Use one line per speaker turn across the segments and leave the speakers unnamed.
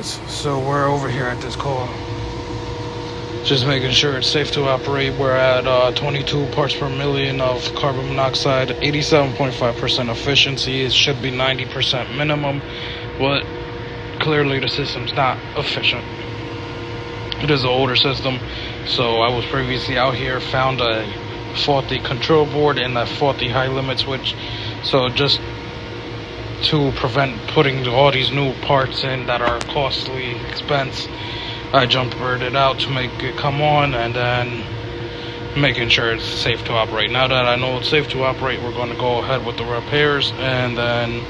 guys, so we're over here at this call, just making sure it's safe to operate. We're at 22 parts per million of carbon monoxide, 87.5% efficiency. It should be 90% minimum, but clearly the system's not efficient. It is an older system, so I was previously out here, found a faulty control board and a faulty high limit switch. So just to prevent putting all these new parts in that are costly expense, I jumpered it out to make it come on, and then making sure it's safe to operate. Now that I know it's safe to operate, we're going to go ahead with the repairs and then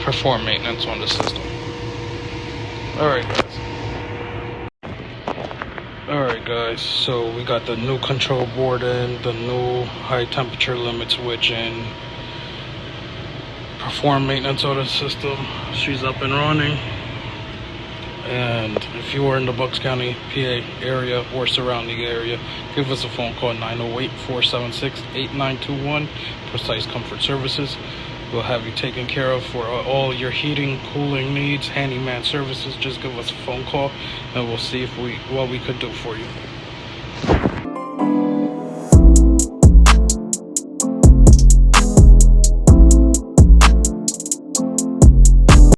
perform maintenance on the system. Alright guys, so we got the new control board in, the new high temperature limit switch in, perform maintenance on the system. She's up and running. And if you are in the Bucks County, PA area or surrounding area, give us a phone call at 908-476-8921, Precise Comfort Services. We'll have you taken care of for all your heating, cooling needs, handyman services. Just give us a phone call and we'll see if what we could do for you.